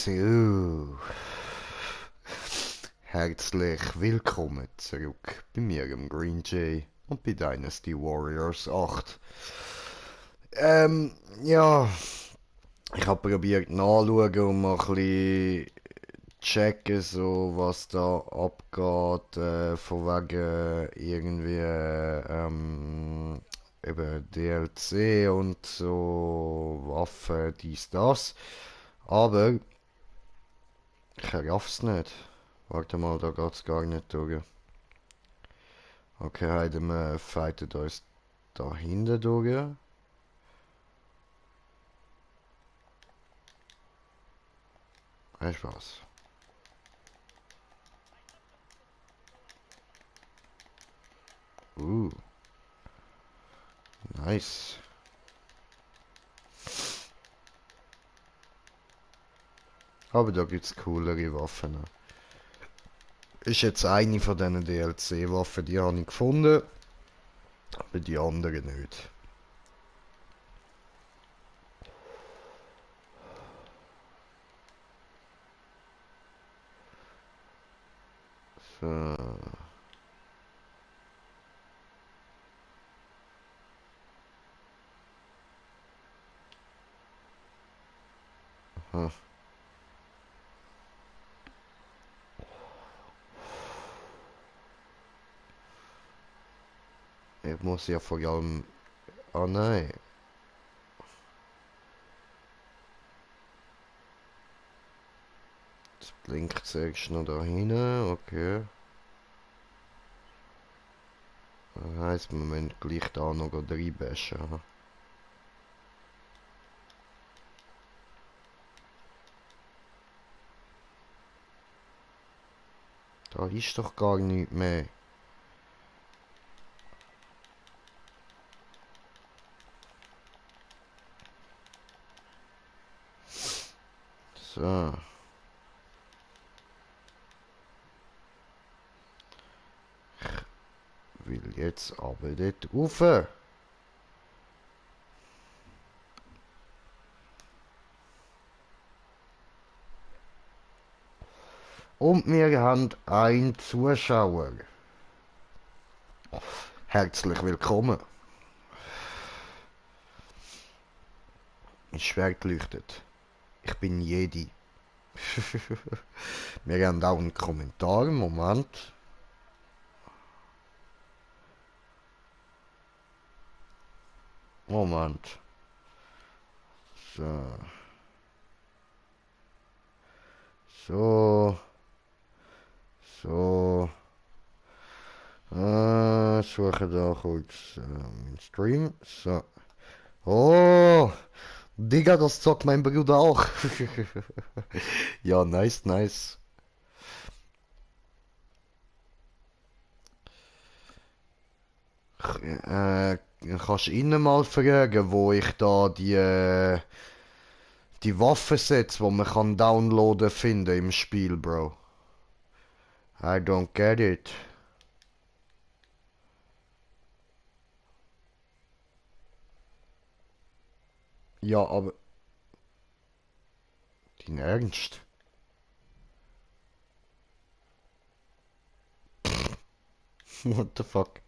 So, herzlich willkommen zurück bei mir im Green Jay und bei Dynasty Warriors 8. Ja, ich habe probiert nachzuschauen und mal ein bisschen checken, so was da abgeht, von wegen irgendwie eben DLC und so Waffen, dies, das. Aber ich raff's nicht. Warte mal, da geht's gar nicht durch. Okay, heute fighten uns da hinten durch. Weißt du was? Uh, nice. Aber da gibt's coolere Waffen. Ist jetzt eine von diesen DLC-Waffen, die habe ich gefunden, aber die anderen nicht. So. Hm. Ich muss ja vor allem... Oh nein. Jetzt blinkt es erst noch da hinten, okay. Das heisst, wir müssen gleich da noch reinbashen. Da ist doch gar nichts mehr. So. Will jetzt aber dort rauf. Und wir haben einen Zuschauer. Herzlich willkommen. Mein Schwert leuchtet. Ich bin Jedi. Wir haben auch einen Kommentar. Moment. Moment. So. So. So. Suche da kurz meinen Stream. So. Oh! Digga, das zockt mein Bruder auch. Ja, nice, nice. Kannst du ihn mal fragen, wo ich da die Waffensets, die man kann downloaden, finden im Spiel, Bro? I don't get it. Ja, aber... Dein Ernst? What the fuck?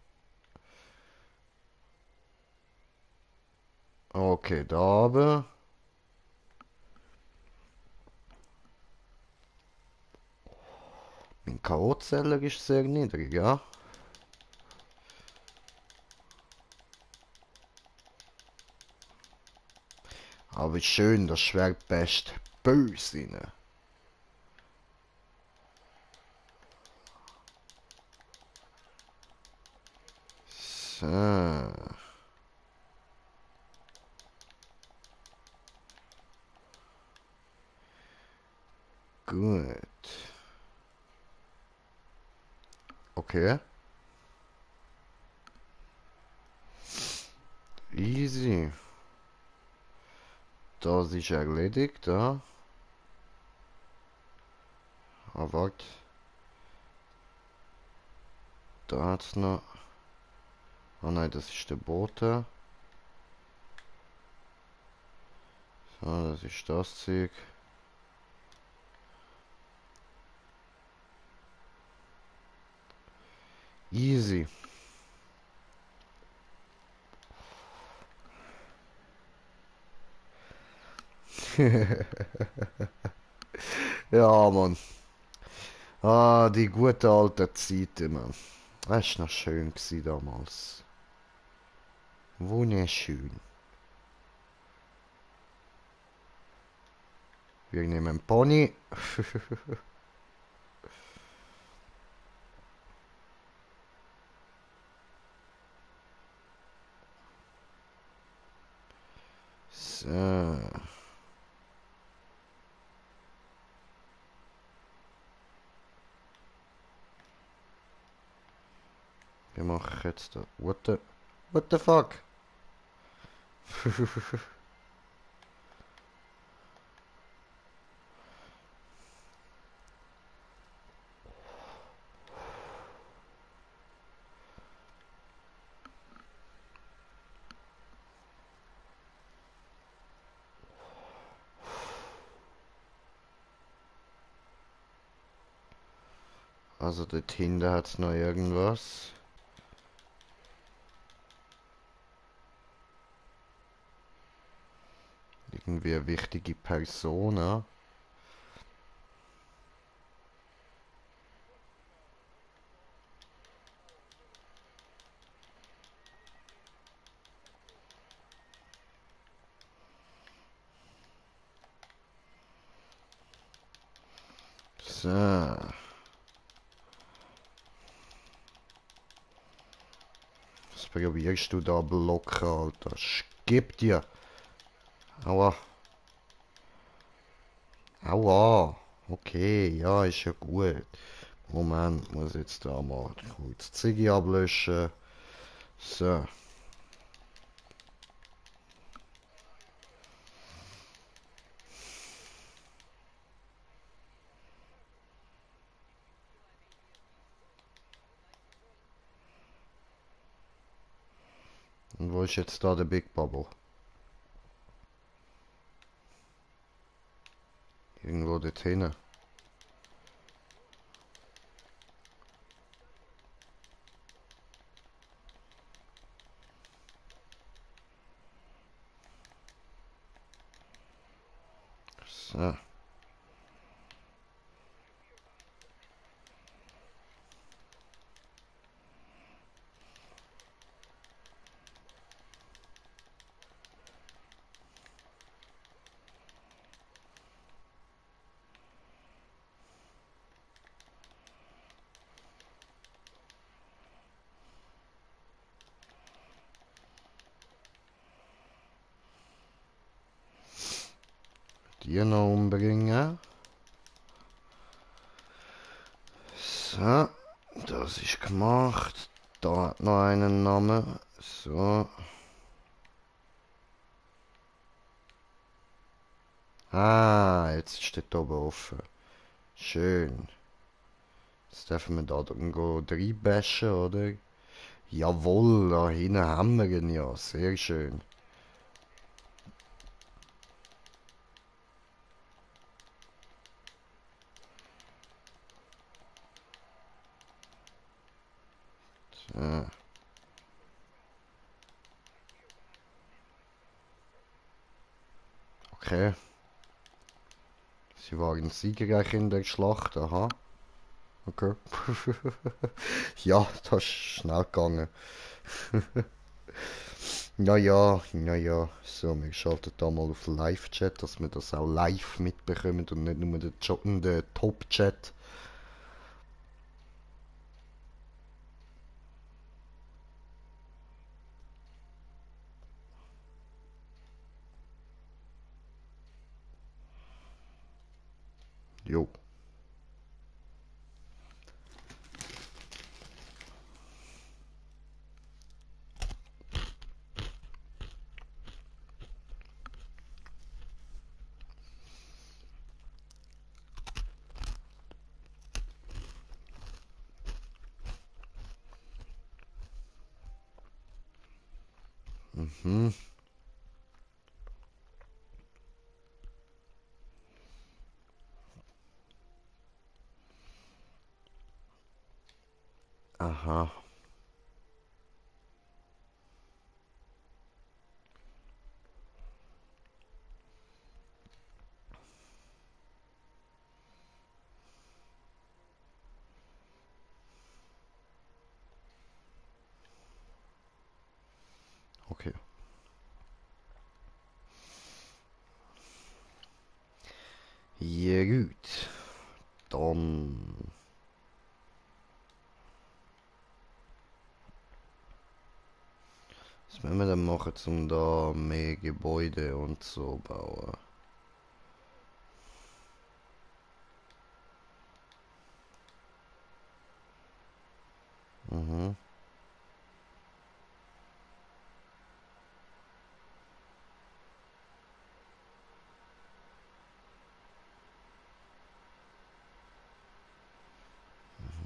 Okay, da aber... Mein K.O.-Zeller ist sehr niedrig, ja? Aber schön, das Schwert best böse rein. So. Gut. Okay. Easy. Das ist erledigt, da. Ah, warte. Da hat's noch... Oh nein, das ist der Bote. So, das ist das Zeug. Easy. Ja, Mann. Ah, die gute alte Zeiten, Mann. Das war noch schön gewesen damals. Wunderschön. Wir nehmen Pony. So. Wir machen jetzt da. What the fuck? Also dort hinten hat's noch irgendwas. Irgendwie eine wichtige Person, ja? So. Was probierst du da blocken, Alter? Gib dir! Aua. Aua. Okay, ja, ist ja gut. Moment, muss jetzt da mal kurz Ziggy ablöschen. So. Und wo ist jetzt da der Big Bubble? Irgendwo dort hinten. So. Die noch umbringen. So. Das ist gemacht. Da hat noch einen Namen. So. Ah, jetzt ist der oben offen. Schön. Jetzt dürfen wir da irgendwo reinbashen, oder? Jawohl, da hinten haben wir ihn ja. Sehr schön. So. Okay. Sie waren siegreich in der Schlacht, aha. Okay. Ja, das ist schnell gegangen. Naja. So, wir schalten da mal auf Live-Chat, dass wir das auch live mitbekommen und nicht nur den Top-Chat. Jo. Mhm. Aha. Was müssen wir denn machen, um da mehr Gebäude und so bauen? Mhm.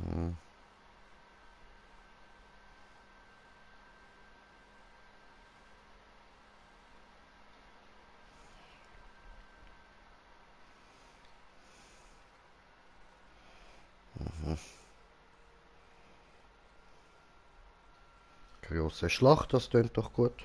Mhm. Große Schlacht, das tönt doch gut.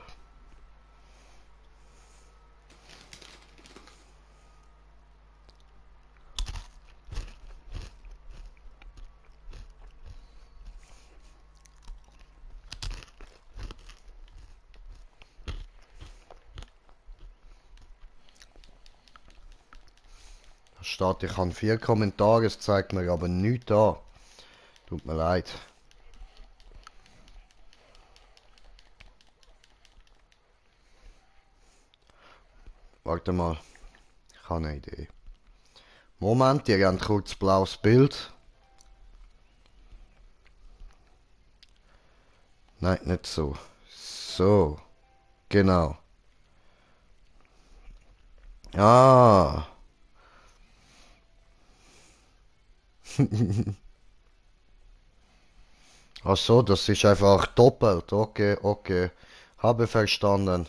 Da steht, ich habe 4 Kommentare, es zeigt mir aber nichts an. Tut mir leid. Warte mal, ich habe eine Idee. Moment, ihr habt kurz blaues Bild. Nein, nicht so. So, genau. Ah. Ach so, das ist einfach doppelt. Okay, okay. Habe verstanden.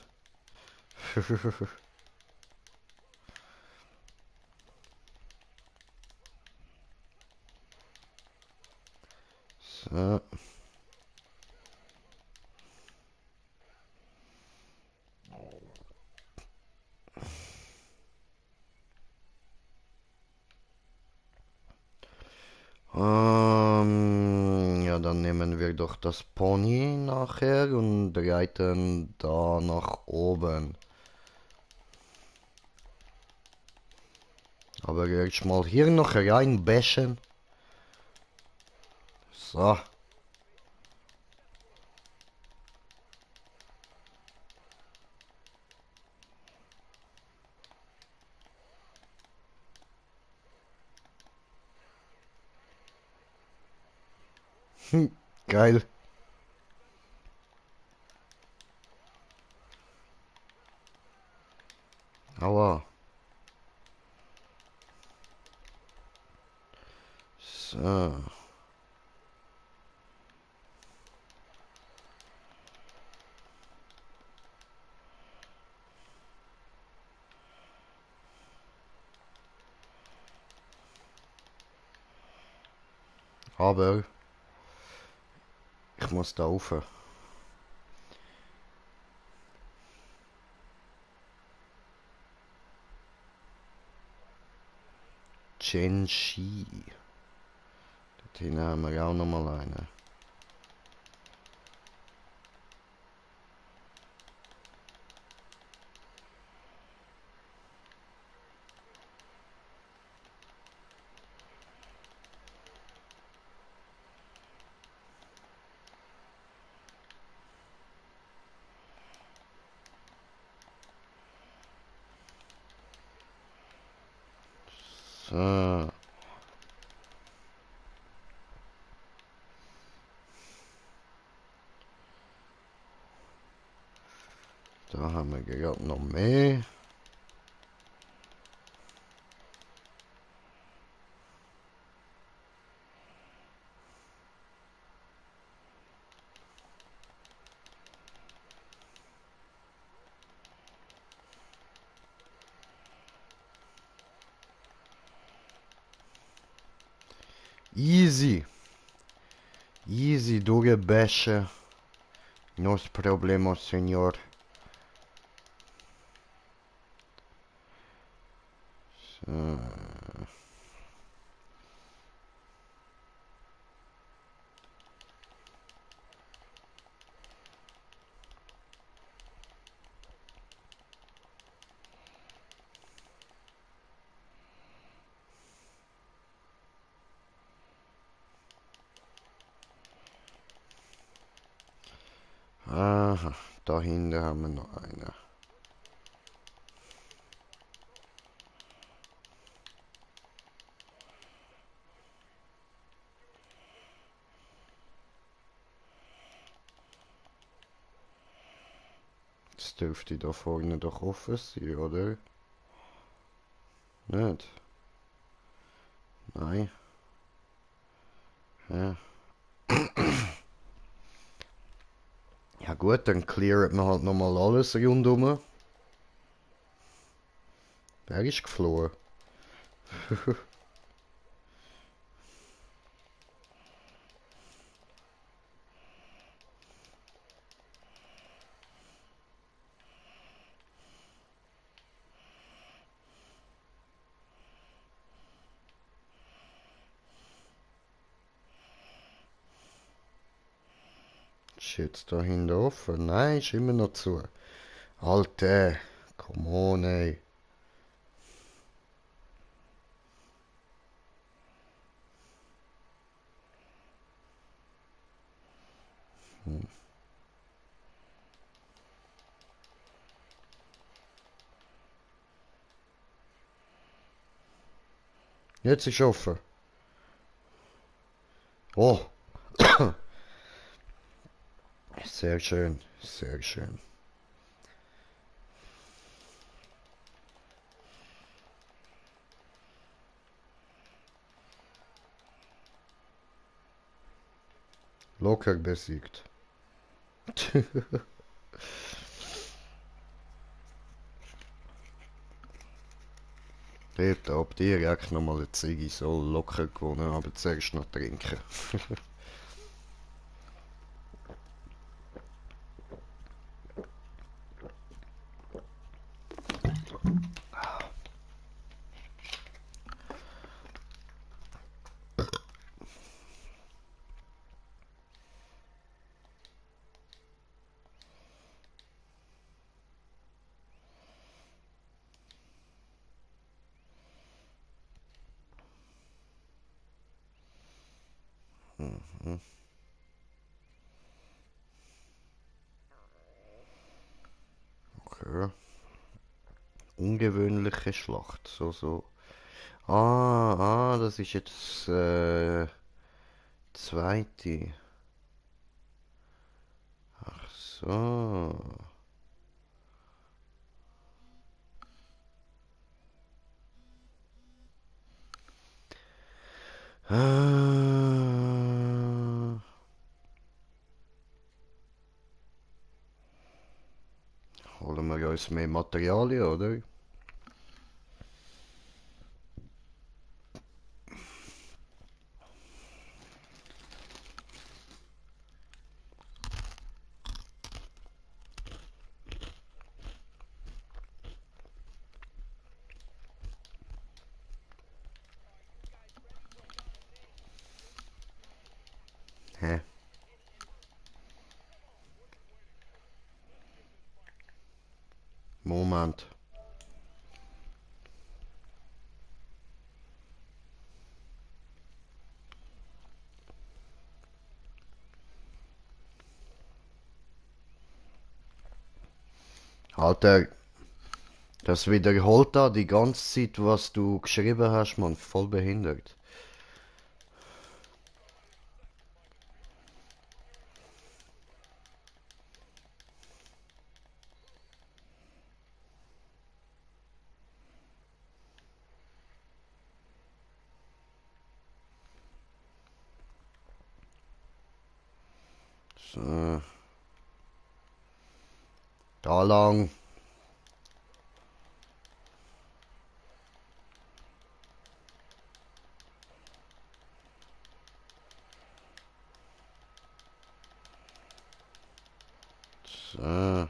So. Ja, dann nehmen wir doch das Pony nachher und reiten da nach oben. Aber erst mal hier noch reinbashen. So. Geil. Aua. So. Aber ich muss da rauf. Genshi. Dort hinten haben wir auch noch mal einen. So. Da haben wir gerade noch mehr. Easy. Easy durchbashen. No problema, señor. So. Aha, da hinten haben wir noch einen. Das dürfte da vorne doch offen sein, oder? Nicht? Nein. Ja. Ja gut, dann clearet man halt nochmal alles rundum. Wer ist geflohen? Ist jetzt da hinten offen? Nein, ist immer noch zu. Alter, come on, ey. Jetzt ist offen. Oh, sehr schön, sehr schön. Locker besiegt. Dort ab direkt nochmal eine Ziggy, so locker gewonnen, aber zuerst noch trinken. Okay. Ungewöhnliche Schlacht, so. Das ist jetzt zweite. Ach so. Ah, holen wir uns mehr Materialien, oder? Hä? Moment. Alter, das wiederholt da die ganze Zeit, was du geschrieben hast, man. Voll behindert. So, da lang. So.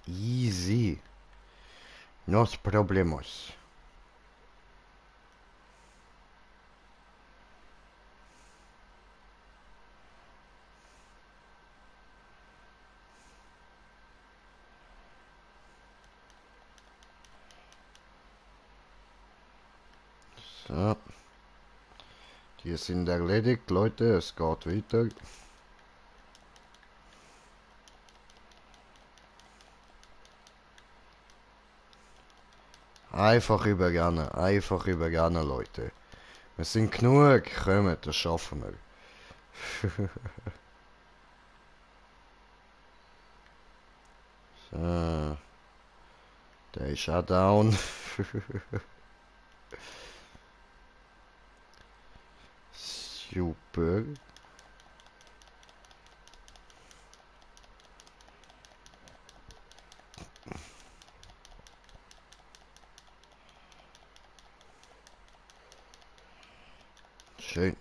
Easy. Nos problemos. So, die sind erledigt, Leute. Es geht weiter. Einfach übergehen, Leute. Wir sind genug, kommt, das schaffen wir. So, der ist auch down. Super. Schön.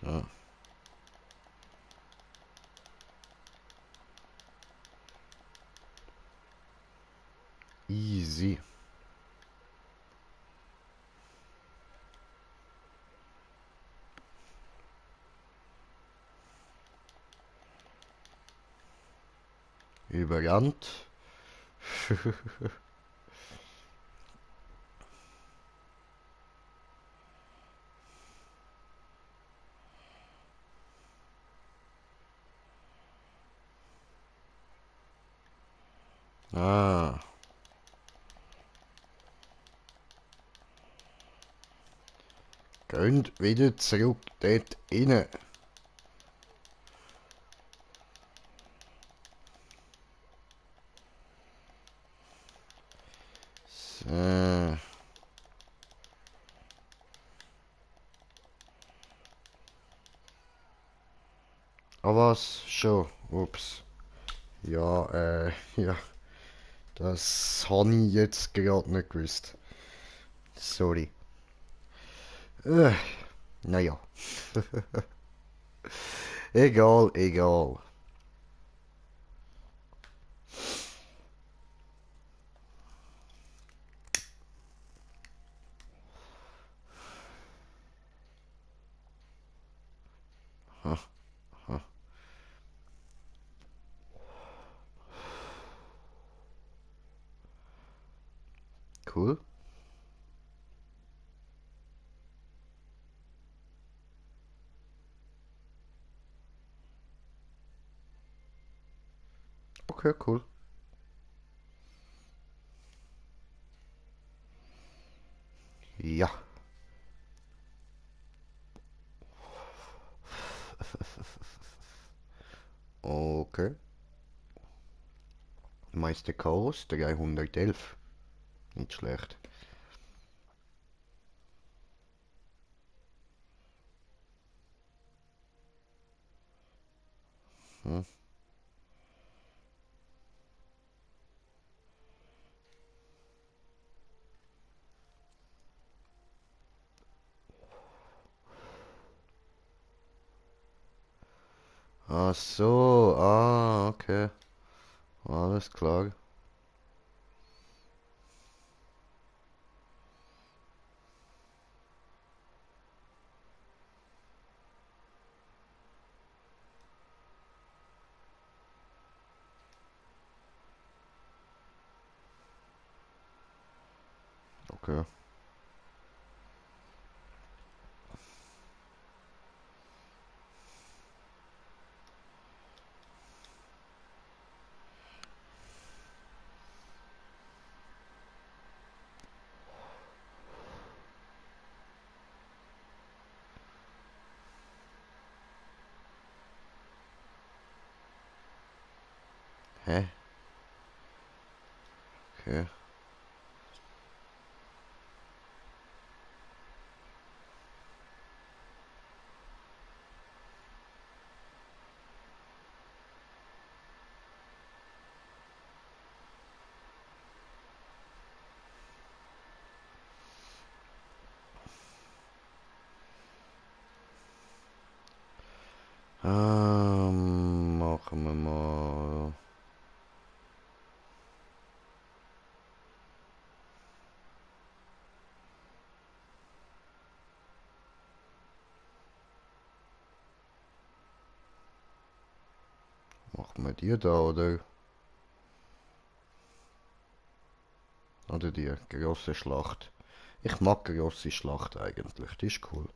So. Easy. Überrannt. Ah. Geht wieder zurück dort rein. So. Ah was? Schon. Ups. Ja, ja. Das habe ich jetzt gerade nicht gewusst. Sorry. Äh, naja. Egal, egal. Ha, ha. Cool. Okay, cool. Ja. Okay. Meister Chaos 311. Nicht schlecht. Hm. Ach so, ah, okay. Alles klar. Okay. Hä? Okay. Machen wir mal. Machen wir die da, oder? Oder die grosse Schlacht. Ich mag grosse Schlacht eigentlich, die ist cool.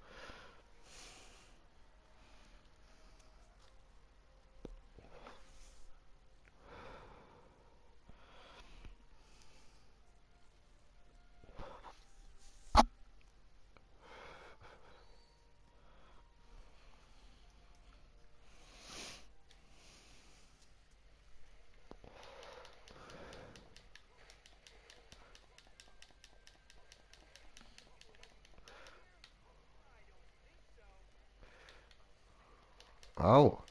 Au,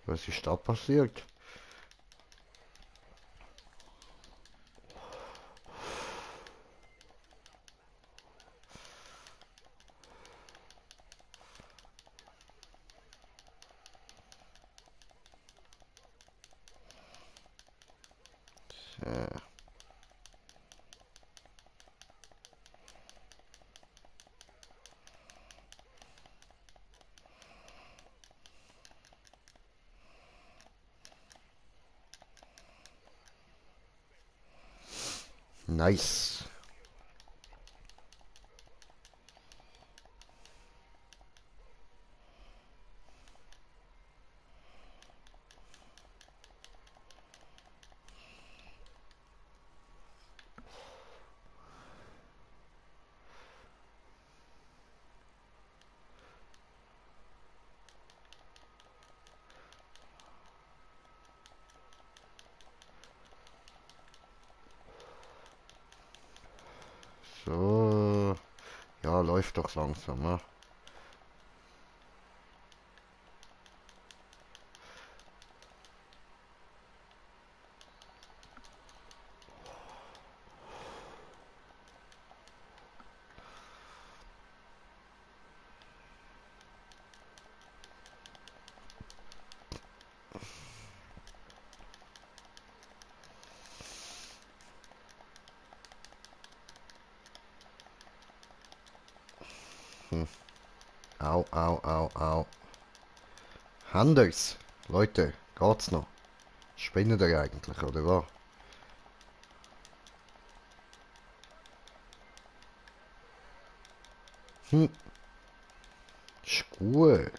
was ist da passiert? Äh, nice. So, ja, läuft doch langsam, ne? Hm. Au, au, au, au. Anders, Leute, geht's noch? Spinnt ihr eigentlich, oder was? Hm, ist gut.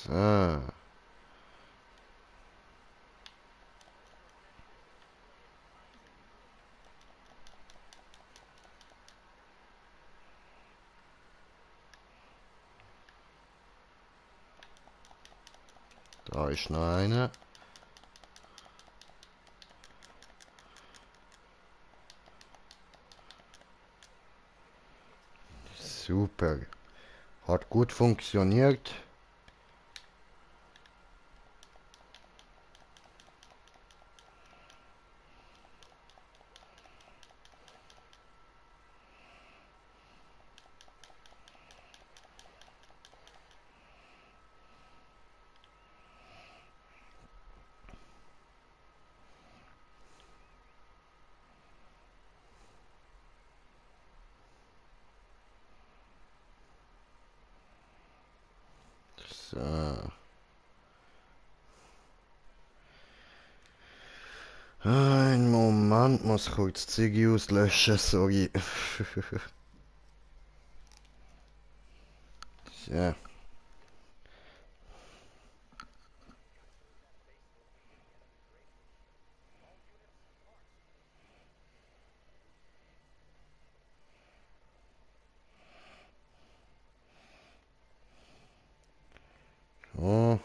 So, da ist noch einer. Super. Hat gut funktioniert. So. Ein Moment, muss kurz die Ziggy auslöschen, sorry. So. So.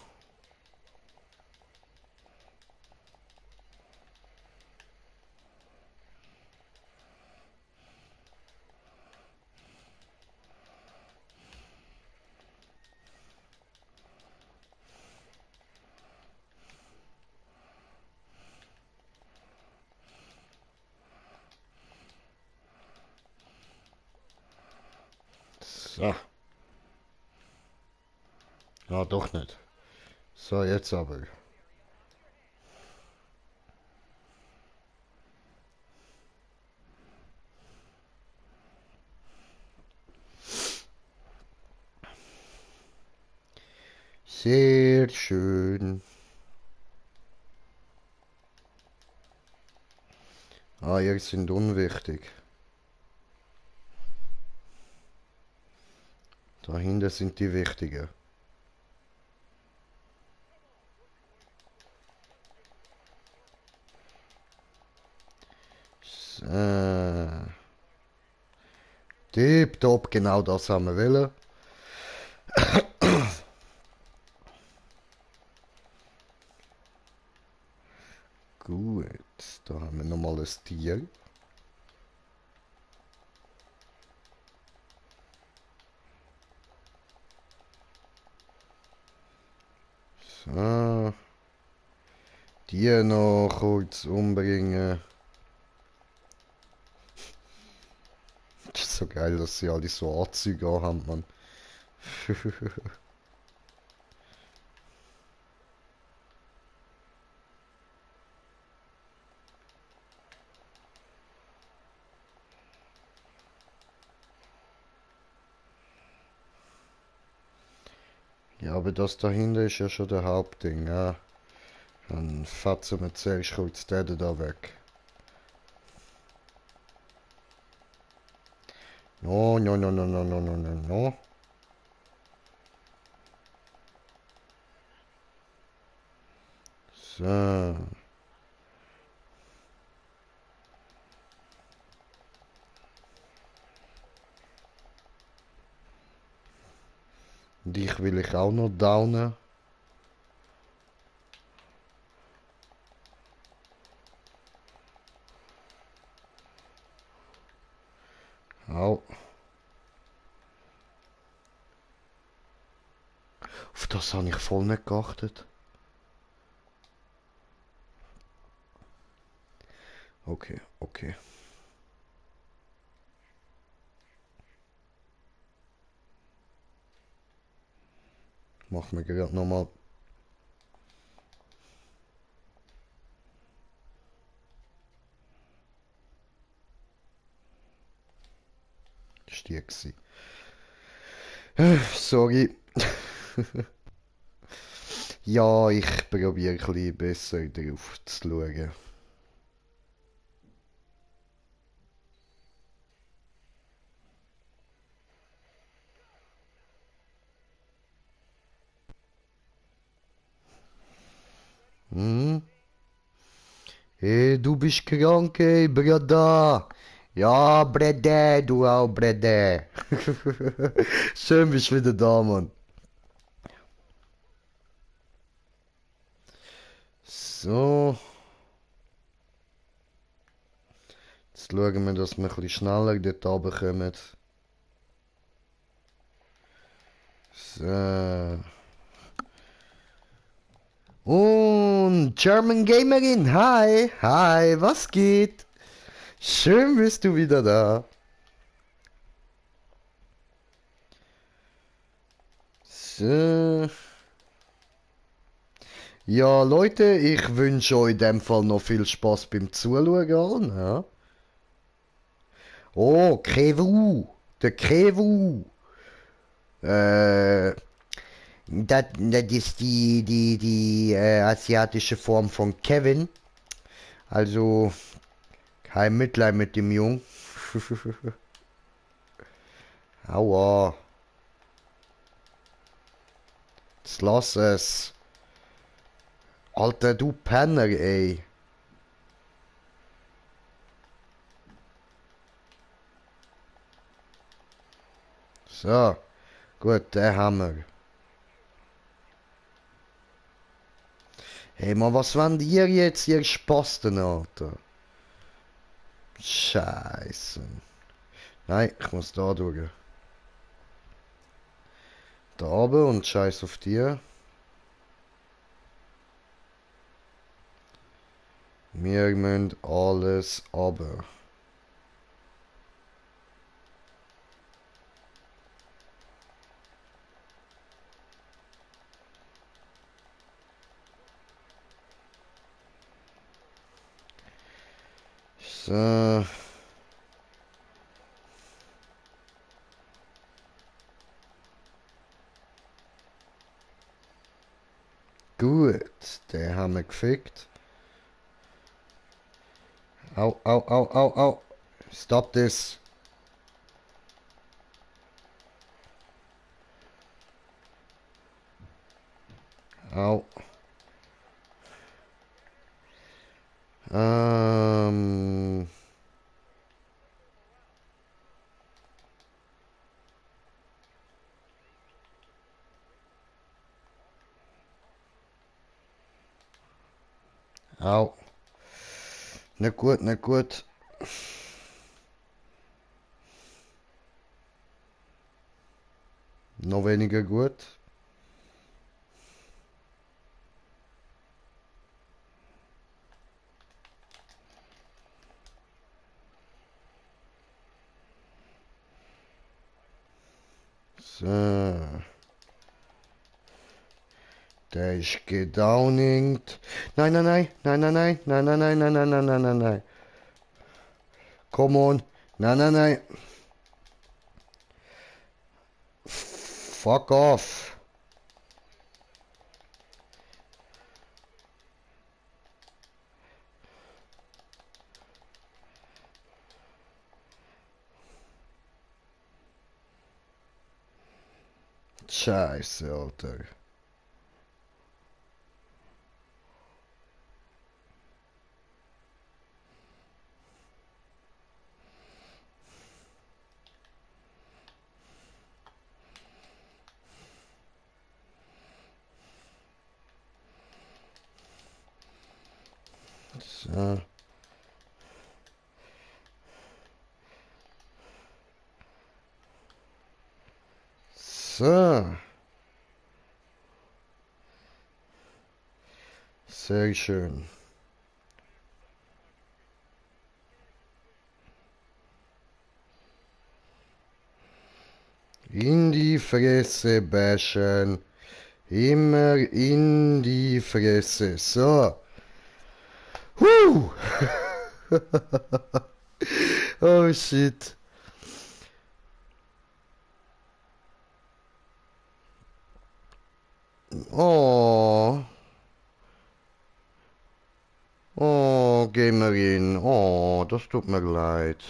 So. Ja, doch nicht. So, jetzt aber. Sehr schön. Eier sind unwichtig. Dahinter sind die wichtigen. So. Tipptopp, genau das haben wir wollen. Gut, da haben wir nochmal ein Tier. So. Die noch kurz umbringen. Das ist so geil, dass sie alle so Anzüge haben, Mann. Ja, aber das dahinter ist ja schon der Hauptding, ja. Dann fetzen wir zuerst kurz den da weg. No, no, no, no, no, no, no, no, no. So. Dich will ich auch noch downen. Au. Auf das habe ich voll nicht geachtet. Okay, okay. Machen wir gerade nochmal. Ist die gewesen. Sorry. Ja, ich probiere ein bisschen besser drauf zu schauen. Hm? Hey, du bist krank, ey, Bruder. Ja, Bruder, du auch, Bruder. Schön bist du wieder da, Mann. So. Jetzt schauen wir, dass wir ein bisschen schneller dort runterkommen. So. Und German Gamerin, hi, hi, was geht? Schön bist du wieder da. So. Ja, Leute, ich wünsche euch in dem Fall noch viel Spaß beim Zuschauen allen, ja. Oh, Krevu, der Krevu. Äh, das ist die asiatische Form von Kevin. Also, kein Mitleid mit dem Jungen. Aua. Jetzt lass es. Alter, du Penner, ey. So, gut, der Hammer. Hey, Mann, was wollt ihr jetzt, ihr Spasten, Alter? Scheiße. Nein, ich muss da durch. Da oben und scheiß auf dir. Wir müssen alles runter. So. Gut, den haben wir gefickt. Au, au, au, au, au. Stop this. Au. Ähm. Au. Nicht gut, nicht gut. Noch weniger gut. So. Der ist gedowningt. Nein, nein, nein. Nein, nein, nein. Nein, nein, nein, nein, nein, nein, nein, nein, nein. Come on. Nein, nein, nein. Fuck off. Scheiße, Alter. So. So. Sehr schön. In die Fresse bashen. Immer in die Fresse. So. Huh. Oh shit. Oh. Oh, Gamerin. Oh, das tut mir leid.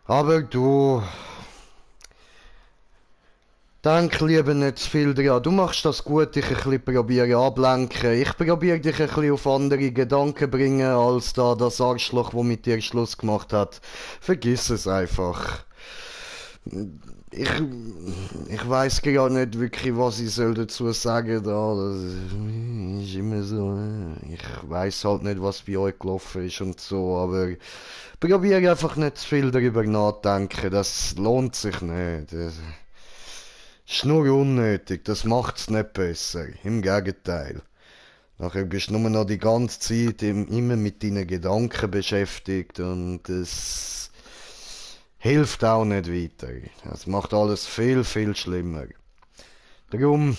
Aber du, denk lieber nicht zu viel dran. Du machst das gut, dich ein bisschen probieren ablenken. Ich probiere dich ein bisschen auf andere Gedanken bringen, als da das Arschloch, wo mit dir Schluss gemacht hat. Vergiss es einfach. Ich, ich weiß gar nicht wirklich, was ich soll dazu sagen da. Das ist immer so. Ich weiß halt nicht, was bei euch gelaufen ist und so, aber probiere einfach nicht zu viel darüber nachdenken. Das lohnt sich nicht. Das ist nur unnötig. Das macht's nicht besser. Im Gegenteil. Nachher bist du nur noch die ganze Zeit immer mit deinen Gedanken beschäftigt und das hilft auch nicht weiter. Das macht alles viel, viel schlimmer. Darum,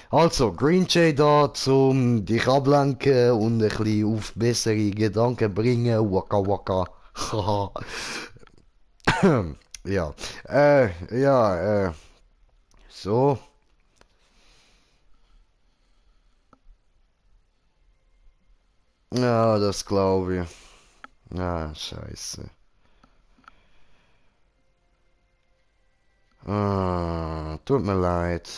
also, Green Jay da, zum dich ablenken und ein bisschen auf bessere Gedanken bringen. Waka waka. Haha. Ja. Ja, so. Ja, das glaube ich. Ah, scheiße. Ah, tut mir leid.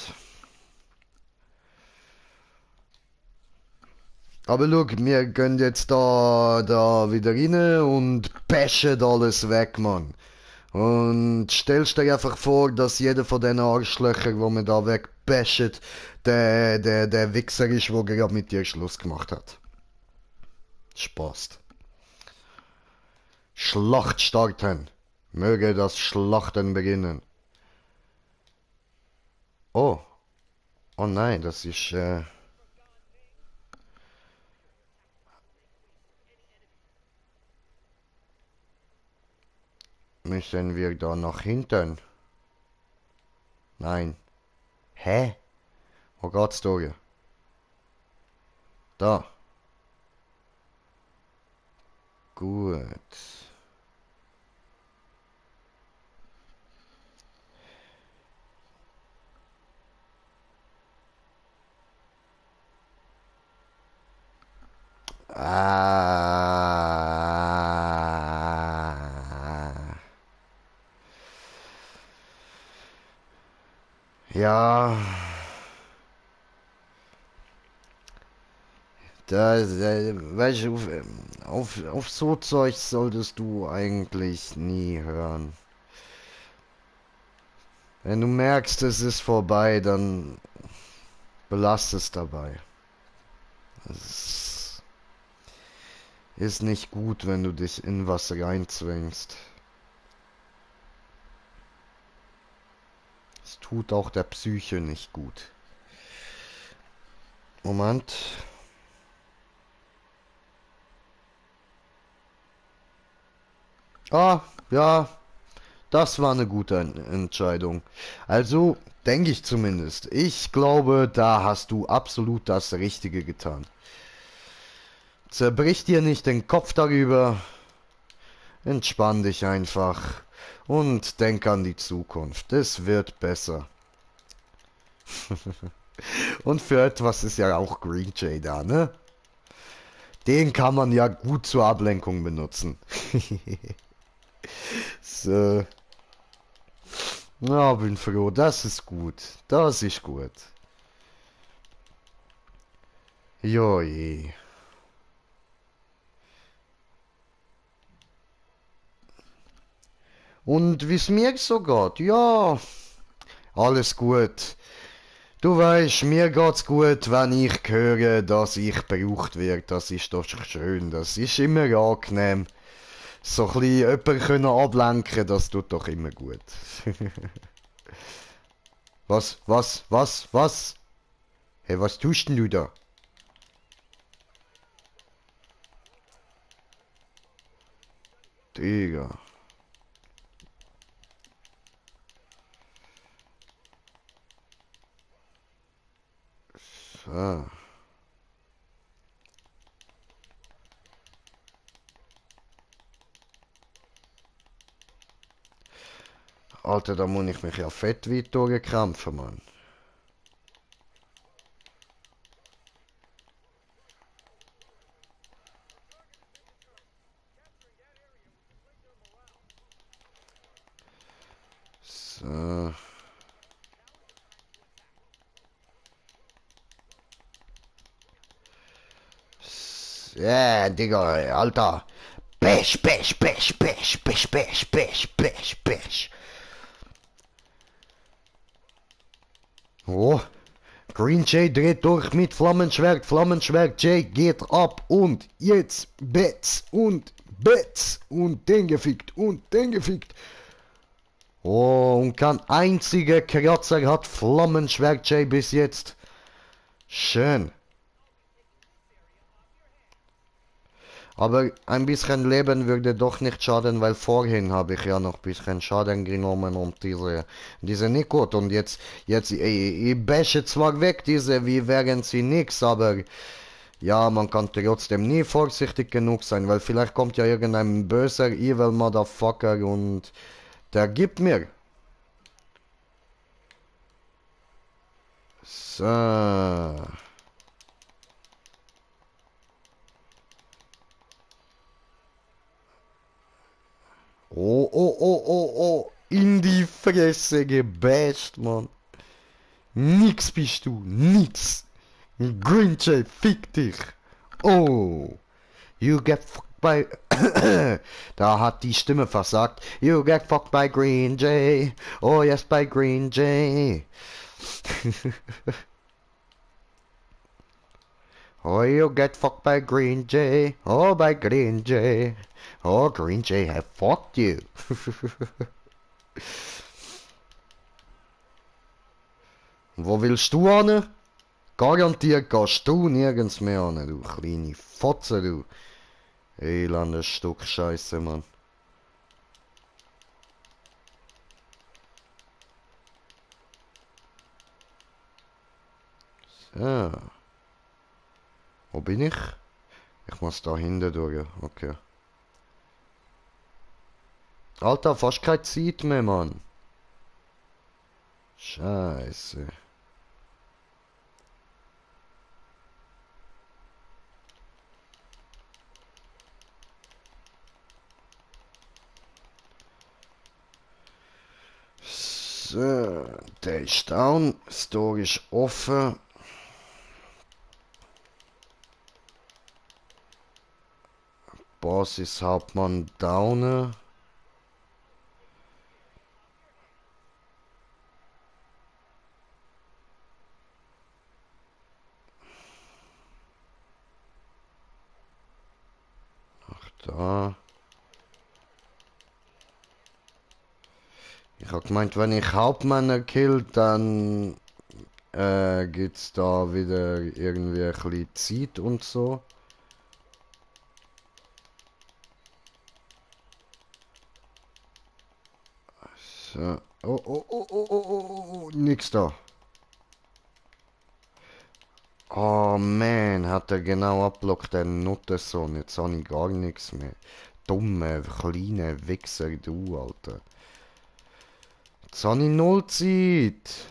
Aber schau, wir gehen jetzt da wieder rein und bashen alles weg, Mann. Und stellst dir einfach vor, dass jeder von den Arschlöchern, wo man da wegbashen, der Wichser ist, der gerade mit dir Schluss gemacht hat. Spaß. Schlacht starten. Möge das Schlachten beginnen. Oh, oh nein, das ist, müssen wir da nach hinten? Nein. Hä? Wo geht's durch? Da. Gut. Ah, ja, weißt du, auf so Zeug solltest du eigentlich nie hören. Wenn du merkst, es ist vorbei, dann belass es dabei. Es ist nicht gut, wenn du dich in was reinzwingst. Es tut auch der Psyche nicht gut. Moment. Ah, ja, das war eine gute Entscheidung. Also, denke ich zumindest. Ich glaube, da hast du absolut das Richtige getan. Zerbrich dir nicht den Kopf darüber. Entspann dich einfach. Und denk an die Zukunft. Es wird besser. Und für etwas ist ja auch Green Jay da, ne? Den kann man ja gut zur Ablenkung benutzen. So. Ja, bin froh. Das ist gut. Das ist gut. Joi. Und wie's mir so geht? Ja, alles gut. Du weißt, mir geht's gut, wenn ich höre, dass ich gebraucht wird. Das ist doch schön. Das ist immer angenehm. So ein bisschen jemanden können ablenken, das tut doch immer gut. Was? Hey, was tust denn du da? Digga. So. Alter, da muss ich mich ja fett weit durchkämpfen, Mann. So. Ja, Digga, Alter. Pech. Oh, Green Jay dreht durch mit Flammenschwert. Flammenschwert Jay geht ab und jetzt Betts und den gefickt und den gefickt. Oh, und kein einziger Kratzer hat Flammenschwert Jay bis jetzt. Schön. Aber ein bisschen Leben würde doch nicht schaden, weil vorhin habe ich ja noch ein bisschen Schaden genommen und diese nicht gut. Und jetzt, ich bashe zwar weg diese, wie wären sie nix, aber ja, man kann trotzdem nie vorsichtig genug sein, weil vielleicht kommt ja irgendein böser Evil Motherfucker und der gibt mir. So. Oh. In die Fresse gebasht, Mann. Nix bist du, nix. Grinche, fick dich. Oh, you get fucked by... Da hat die Stimme versagt. You get fucked by Green Jay. Oh yes, by Green Jay. Oh, you get fucked by Green Jay. Oh, by Green Jay. Oh, Green Jay have fucked you. Wo willst du hin? Garantiert gehst du nirgends mehr hin, du kleine Fotze, du. Elendes Stück Scheiße, Mann. So. Wo bin ich? Ich muss da hinten durch. Okay. Alter, fast keine Zeit mehr, Mann. Scheiße. So, der ist down. Das Tor ist offen. Basishauptmann down. Ach, da. Ich hab gemeint, wenn ich Hauptmänner kill, dann gibt's da wieder irgendwie ein bisschen Zeit und so. So. Oh, oh, oh, oh, oh, oh, oh, nix da. Oh man, hat er genau abblockt, der Nuttensohn. Jetzt habe ich gar nichts mehr. Dumme, kleine Wichser, du, Alter. Jetzt habe ich null Zeit.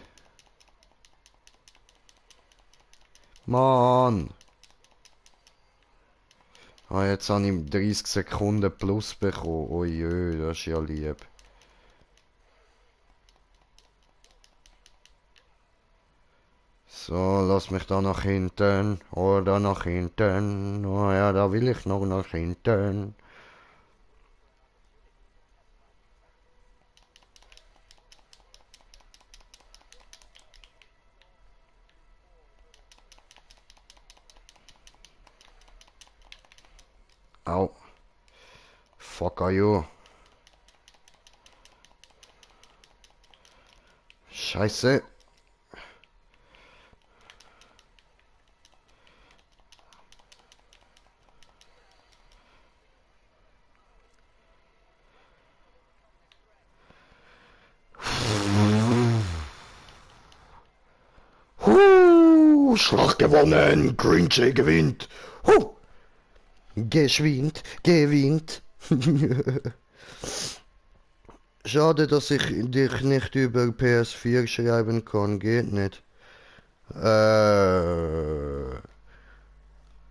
Mann. Ah, jetzt habe ich 30 Sekunden plus bekommen. Oh je, das ist ja lieb. So, lass mich da nach hinten. Oder nach hinten. Oh ja, da will ich noch nach hinten. Au. Fuck are you? Scheiße. Schlacht gewonnen. Green Jay gewinnt. Geschwind, gewinnt. Schade, dass ich dich nicht über PS4 schreiben kann. Geht nicht.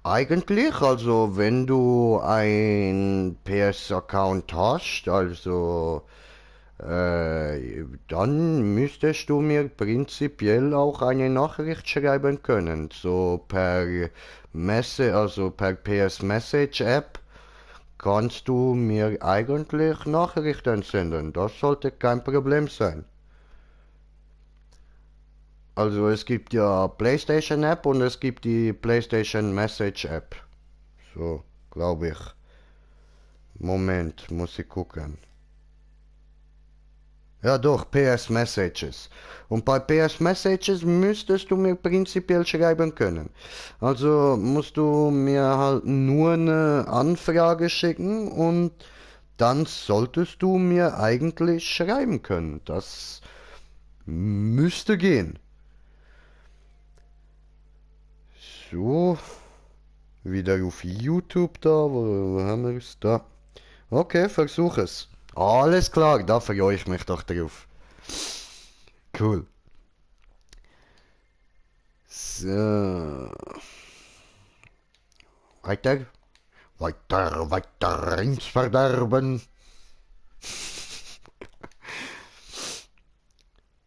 Eigentlich, also wenn du ein PS-Account hast, also dann müsstest du mir prinzipiell auch eine Nachricht schreiben können, so per also per PS Message App kannst du mir eigentlich Nachrichten senden. Das sollte kein Problem sein. Also es gibt ja PlayStation App und es gibt die PlayStation Message App. So, glaube ich. Moment, muss ich gucken. Ja doch, PS Messages. Und bei PS Messages müsstest du mir prinzipiell schreiben können. Also musst du mir halt nur eine Anfrage schicken und dann solltest du mir eigentlich schreiben können. Das müsste gehen. So, wieder auf YouTube da, wo haben wir es da? Okay, versuch es. Alles klar, da freue ich mich doch drauf. Cool. So. Weiter. Weiter, weiter ins Verderben.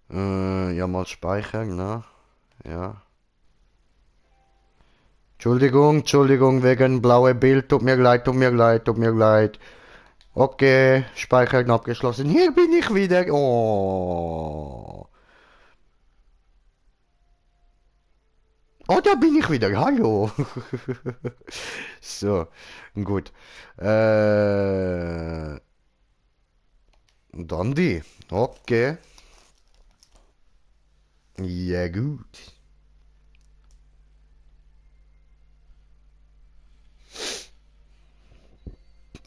Ja, mal speichern, ne? Ja. Entschuldigung, Entschuldigung, wegen blaue Bild. Tut mir leid, tut mir leid, tut mir leid. Okay, Speichern abgeschlossen. Hier bin ich wieder. Oh. Oh, da bin ich wieder. Hallo. So, gut. Dann die. Okay. Ja, gut.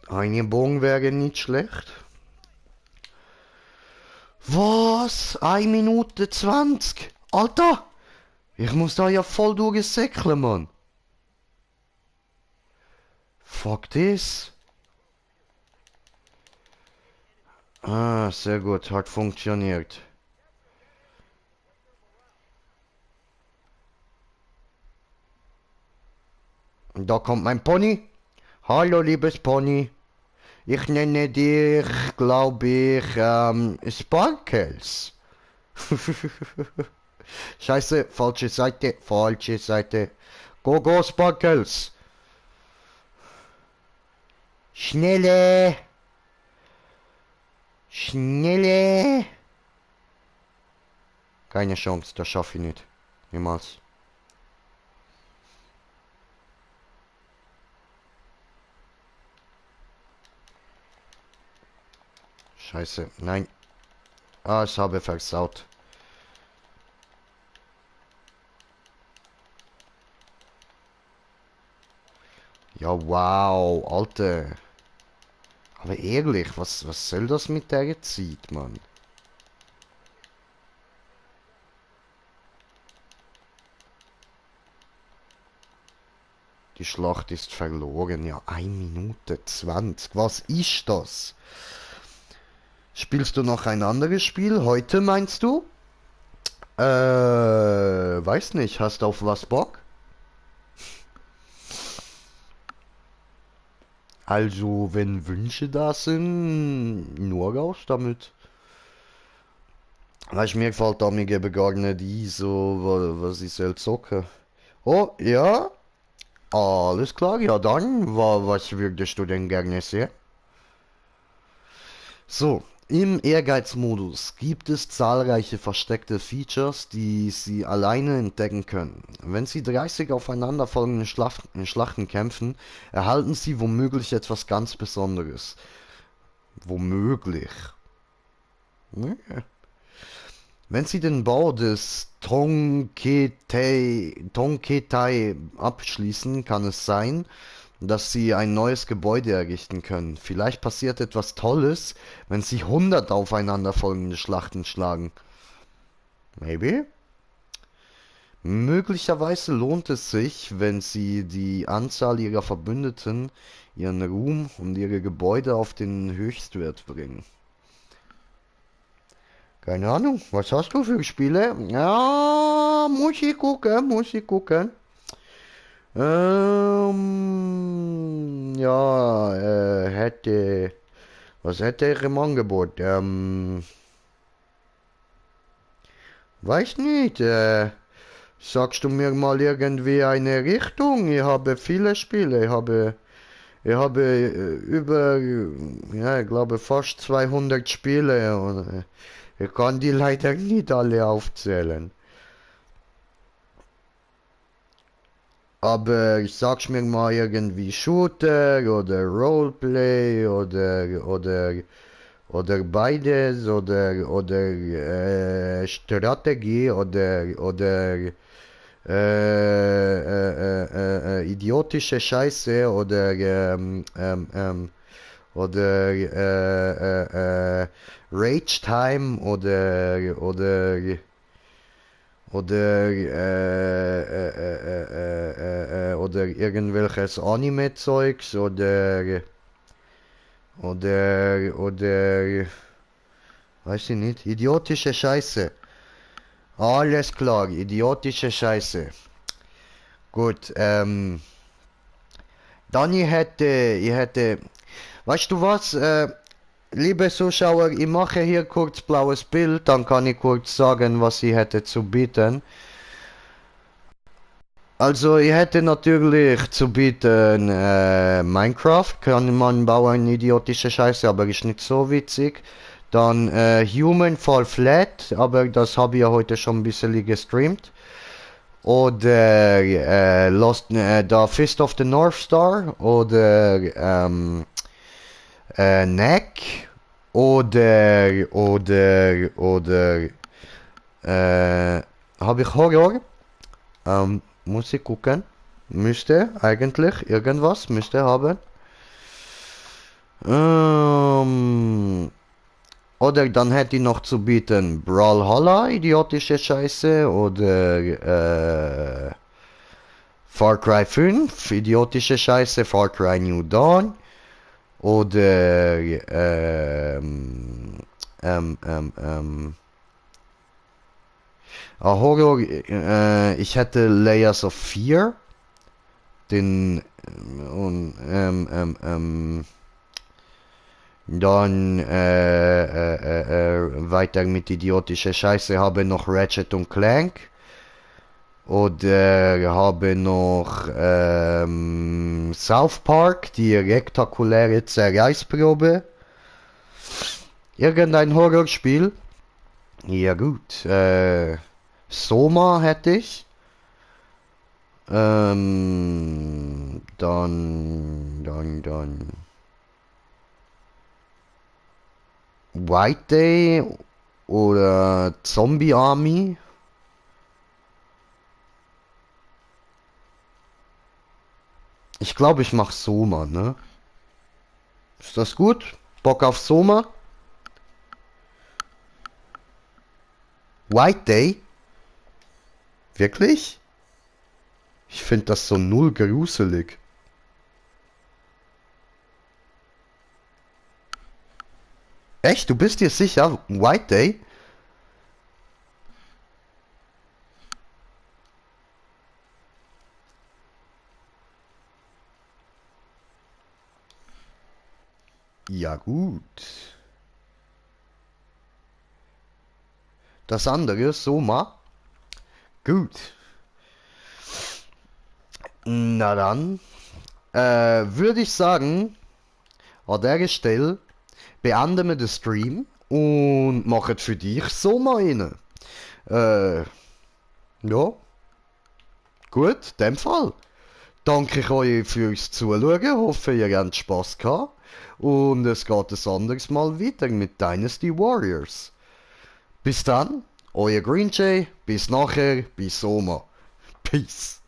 Eine Bogen wäre nicht schlecht. Was? 1 Minute 20? Alter! Ich muss da ja voll durchsäckeln, Mann. Fuck this. Ah, sehr gut. Hat funktioniert. Da kommt mein Pony. Hallo, liebes Pony. Ich nenne dich, glaube ich, Sparkles. Scheiße, falsche Seite, falsche Seite. Go, go, Sparkles. Schnelle, schnelle. Keine Chance, das schaffe ich nicht. Niemals. Scheiße, nein. Ah, ich habe versaut. Ja, wow, Alter. Aber ehrlich, was soll das mit der Zeit, Mann? Die Schlacht ist verloren. Ja, 1 Minute 20. Was ist das? Spielst du noch ein anderes Spiel? Heute meinst du? Weiß nicht. Hast du auf was Bock? Also, wenn Wünsche da sind, nur raus damit. Weißt mir gefällt da mir gar nicht ein, so, was ich soll zocken. Oh, ja? Alles klar, ja dann, was würdest du denn gerne sehen? So, im Ehrgeizmodus gibt es zahlreiche versteckte Features, die Sie alleine entdecken können. Wenn Sie 30 aufeinanderfolgende Schlachten kämpfen, erhalten Sie womöglich etwas ganz Besonderes. Womöglich. Ne? Wenn Sie den Bau des Tonketai abschließen, kann es sein, dass Sie ein neues Gebäude errichten können. Vielleicht passiert etwas Tolles, wenn Sie 100 aufeinanderfolgende Schlachten schlagen. Maybe? Möglicherweise lohnt es sich, wenn Sie die Anzahl Ihrer Verbündeten, Ihren Ruhm und Ihre Gebäude auf den Höchstwert bringen. Keine Ahnung, was hast du für Spiele? Ja, muss ich gucken, muss ich gucken. Ja, was hätte ich im Angebot? Weiß nicht, sagst du mir mal irgendwie eine Richtung? Ich habe viele Spiele, ich habe über, ja, ich glaube fast 200 Spiele und ich kann die leider nicht alle aufzählen. Aber ich sag's mir mal irgendwie Shooter oder Roleplay oder beides oder Strategie oder idiotische Scheiße oder Rage Time oder irgendwelches Anime-Zeugs oder weiß ich nicht, idiotische Scheiße. Alles klar, idiotische Scheiße. Gut, dann weißt du was, liebe Zuschauer, ich mache hier kurz blaues Bild, dann kann ich kurz sagen, was ich hätte zu bieten. Also, ich hätte natürlich zu bieten, Minecraft, kann man bauen, idiotische Scheiße, aber ist nicht so witzig. Dann Human Fall Flat, aber das habe ich ja heute schon ein bisschen gestreamt. Oder da Fist of the North Star oder Neck oder habe ich Horror? Muss ich gucken. Müsste eigentlich irgendwas müsste haben. Ähm, oder dann hätte ich noch zu bieten Brawlhalla, idiotische Scheiße. Oder Far Cry 5, idiotische Scheiße. Far Cry New Dawn. Oder Horror, ich hätte Layers of Fear. Den und Dann weiter mit idiotischer Scheiße habe noch Ratchet und Clank. Oder habe noch South Park, die rektakuläre Zerreißprobe. Irgendein Horrorspiel. Ja gut. Soma hätte ich. Dann White Day oder Zombie Army. Ich glaube, ich mach Soma, ne? Ist das gut? Bock auf Soma? White Day? Wirklich? Ich finde das so null gruselig. Echt? Du bist dir sicher? White Day? Ja gut. Das andere, Soma? Gut. Na dann, würde ich sagen, an der Stelle beenden wir den Stream und machen für dich Soma rein. Äh, ja, gut, in dem Fall. Danke ich euch fürs Zuschauen, hoffe ihr habt Spaß gehabt. Und es geht ein anderes Mal weiter mit Dynasty Warriors. Bis dann, euer Green Jay, bis nachher, bis Soma. Peace.